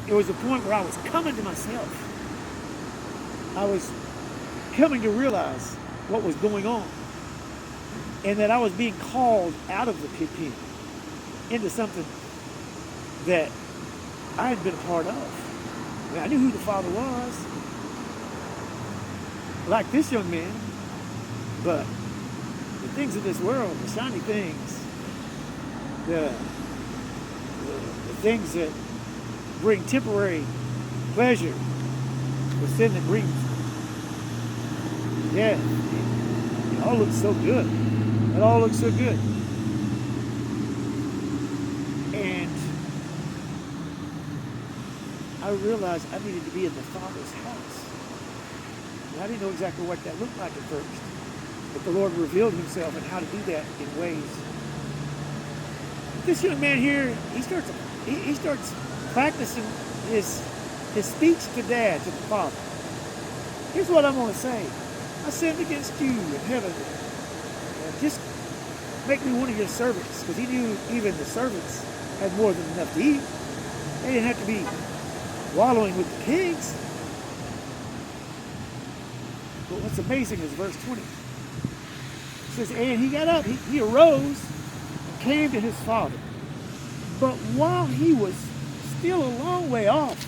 It was a point where I was coming to myself. I was coming to realize what was going on, and that I was being called out of the pig pen into something that I had been a part of. I mean, I knew who the Father was, like this young man, but the things of this world, the shiny things, the things that bring temporary pleasure, the sin that brings death, it all looks so good. It all looks so good. And I realized I needed to be in the Father's house. And I didn't know exactly what that looked like at first, but the Lord revealed himself and how to do that in ways. This young man here, he starts practicing his speech to Dad, to the Father. Here's what I'm going to say. I sinned against you in heaven. Just make me one of your servants, because he knew even the servants had more than enough to eat. They didn't have to be wallowing with the pigs. But what's amazing is verse 20. It says, and he got up, he arose and came to his father. But while he was still a long way off,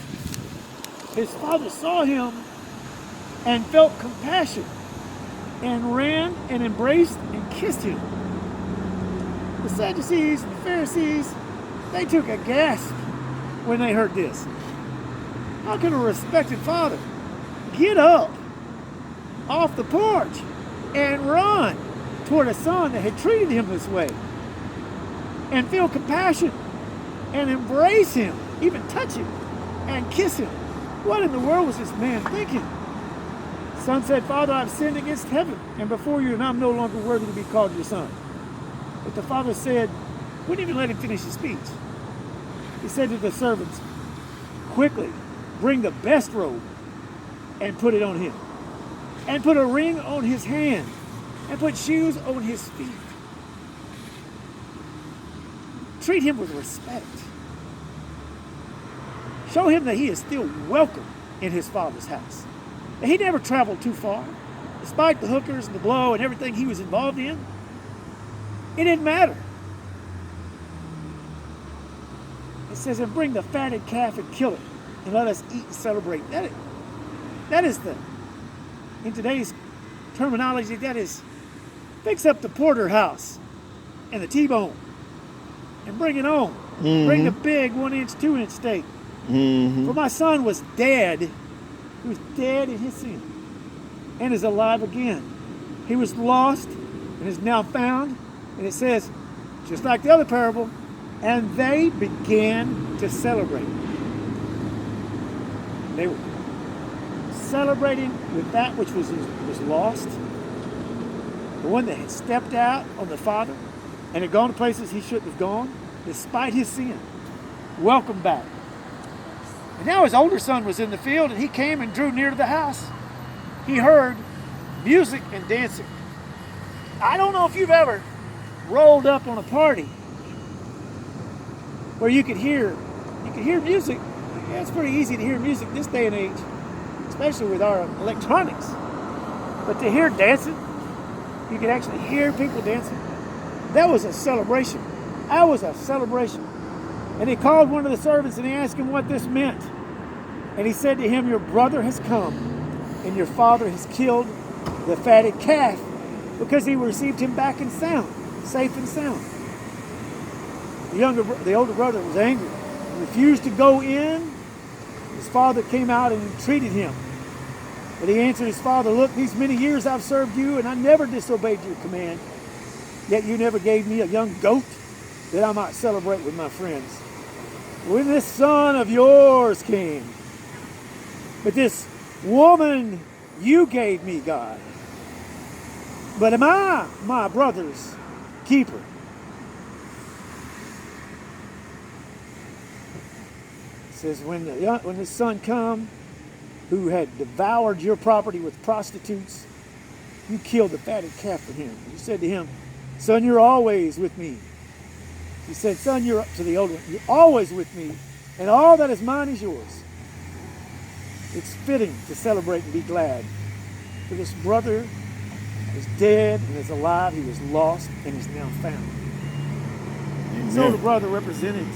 his father saw him and felt compassion and ran and embraced and kissed him. The Sadducees and the Pharisees, they took a gasp when they heard this. How can a respected father get up off the porch and run toward a son that had treated him this way and feel compassion and embrace him, even touch him and kiss him? What in the world was this man thinking? The son said, Father, I've sinned against heaven and before you, and I'm no longer worthy to be called your son. But the father said, wouldn't even let him finish his speech. He said to the servants, quickly, bring the best robe and put it on him. And put a ring on his hand. And put shoes on his feet. Treat him with respect. Show him that he is still welcome in his Father's house. That he never traveled too far. Despite the hookers and the blow and everything he was involved in, it didn't matter. It says, and bring the fatted calf and kill it, and let us eat and celebrate. That is in today's terminology, that is, fix up the porterhouse and the T-bone and bring it on. Mm-hmm. Bring the big 1-inch, 2-inch steak. Mm-hmm. For my son was dead. He was dead in his sin and is alive again. He was lost and is now found. And it says, just like the other parable, and they began to celebrate. They were celebrating with that which was lost. The one that had stepped out on the Father and had gone to places he shouldn't have gone, despite his sin. Welcome back. And now his older son was in the field, and he came and drew near to the house. He heard music and dancing. I don't know if you've ever rolled up on a party where you could hear music. Yeah, it's pretty easy to hear music this day and age, especially with our electronics. But to hear dancing, you could actually hear people dancing. That was a celebration. That was a celebration. And he called one of the servants and he asked him what this meant. And he said to him, your brother has come and your father has killed the fatted calf because he received him back in sound, safe and sound. The older brother was angry and refused to go in. His father came out and entreated him. But he answered his father, look, these many years I've served you and I never disobeyed your command. Yet you never gave me a young goat that I might celebrate with my friends. When this son of yours came, but this woman you gave me, God. But am I my brother's keeper? It says, when the son come, who had devoured your property with prostitutes, you killed the fatted calf for him. You said to him, son, you're always with me. He said, son, you're up to the older one. You're always with me, And all that is mine is yours. It's fitting to celebrate and be glad. For this brother is dead and is alive. He was lost and is now found. Amen. So the brother represented